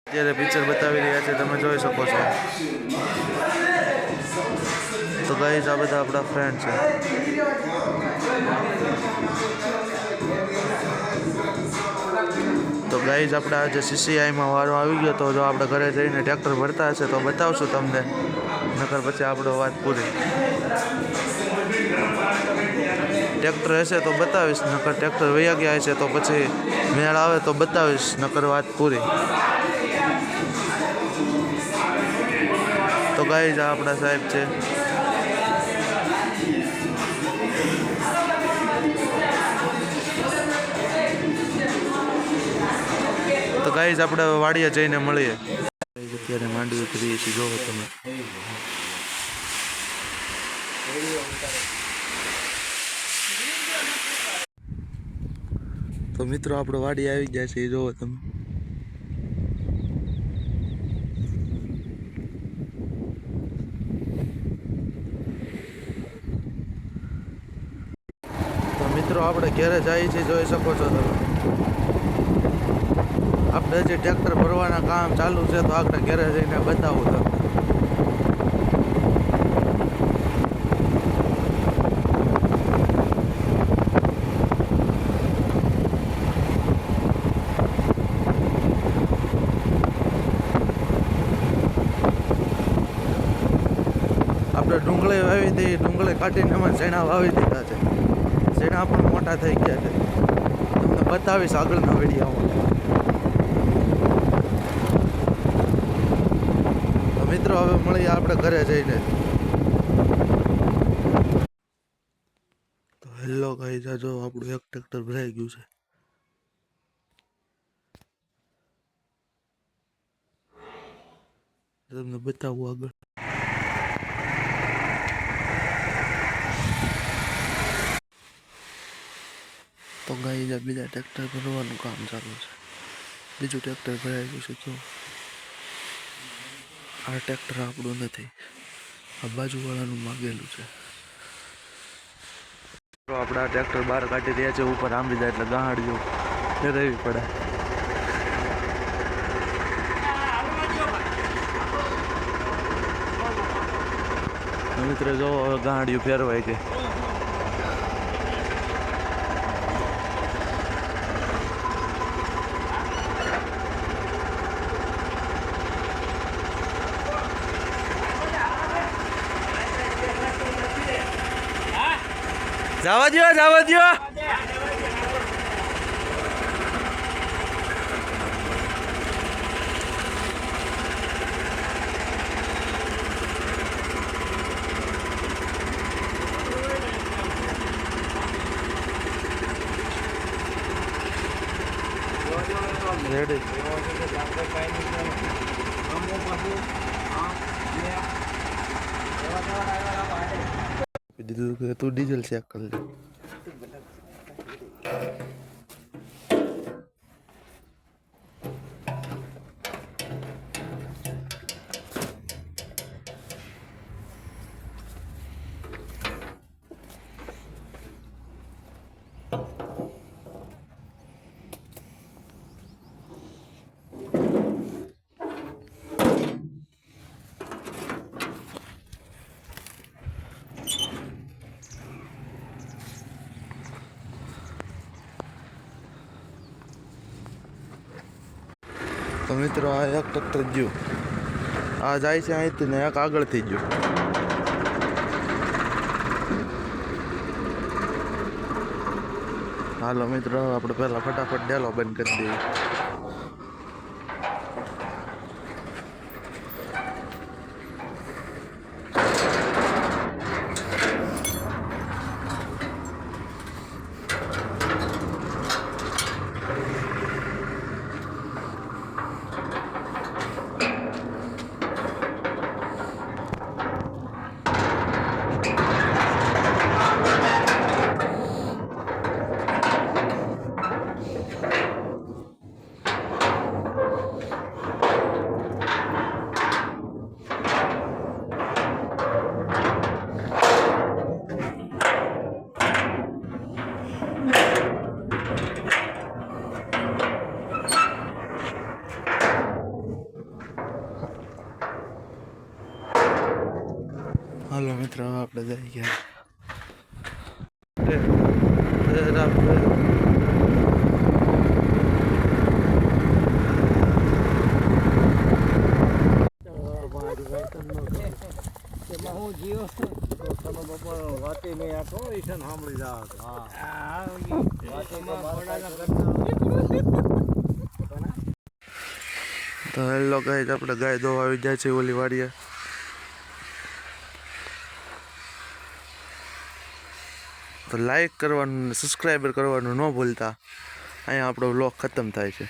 અત્યારે પિક્ચર બતાવી રહ્યા છે, તમે જોઈ શકો છો. તો ગાઈઝ, આ બધા આપણા ફ્રેન્ડ છે. તો ગાઈઝ, આપણે આજે CCIમાં વારો આવી ગયો. તો જો આપણે ઘરે જઈને ટ્રેક્ટર ભરતા હશે તો બતાવશું તમને, નકર પછી આપણો વાત પૂરી. ટ્રેક્ટર હશે તો બતાવીશ, નકર ટ્રેક્ટર વયા ગયા હશે તો પછી મેળ આવે તો બતાવીશ, નકર વાત પૂરી. તો ગાઈઝ, આ આપણા સાહેબ છે. તો ગાઈઝ, આપણે વાડીએ જઈને મળીએ. અત્યારે માંડવી કરી છે, જોવો તમે. તો મિત્રો, આપણો વાડી આવી જાય છે, એ જોવો તમે. તો મિત્રો, આપણે ઘેરે જઈએ છીએ, જોઈ શકો છો તમે. આપણે હજી ટ્રેક્ટર ભરવાના કામ ચાલુ છે, તો આપણે ઘેરે જઈને બતાવું તમને. આપણે ડુંગળી વાવી હતી, ડુંગળી કાઢીને એમાં ચણા વાવી દીધા છે. ચણા પણ મોટા થઈ ગયા છે, તમને બતાવીશ આગળના વિડીયોમાં. તો મિત્રો, હવે મળીએ આપણે ઘરે જઈને. તો હેલો ગાઈઝ, જો આપણું એક ટ્રેક્ટર ભરાઈ ગયું છે. તમને બતાવું આગળ. તો ગાઈઝ, આ બીજા ટ્રેક્ટર ભરવાનું કામ ચાલુ છે. બીજું ટ્રેક્ટર ભરાઈ ગયું છે. તો આ ટ્રેક્ટર આપણું નથી, આ બાજુવાળાનું માગેલું છે. તો આપણે આ ટ્રેક્ટર બહાર કાઢી રહ્યા છે, ઉપર આંબી જાય એટલે ગાંહડિયું ફેરવવી પડે. મિત્રો, જો હવે ગાંહડિયું ફેરવાય છે. જવા દો, જવા દો. રેડી. દીધું કે તું ડીઝલ ચેક કરી લે. તો મિત્રો, આ એક ટ્રેક્ટર ગયું, આ જાય છે અહીંથી ને એક આગળથી ગયું. હાલો મિત્રો, આપણે પહેલાં ફટાફટ ડેલો બંધ કરી દઈએ. હાલો મિત્રો આપણે જઈ ગયા આપણે હું જીઓ તમે બપોર વાતી નહીં આપો એ છે ને સાંભળી જાઓ તો હેલો ગાઈસ આપણે ગાય દોવા આવી જાય છે ઓલી વાડીએ તો લાઈક કરવાનું સબસ્ક્રાઈબર કરવાનું ન ભૂલતા અહીંયા આપણો વ્લોગ ખતમ થાય છે.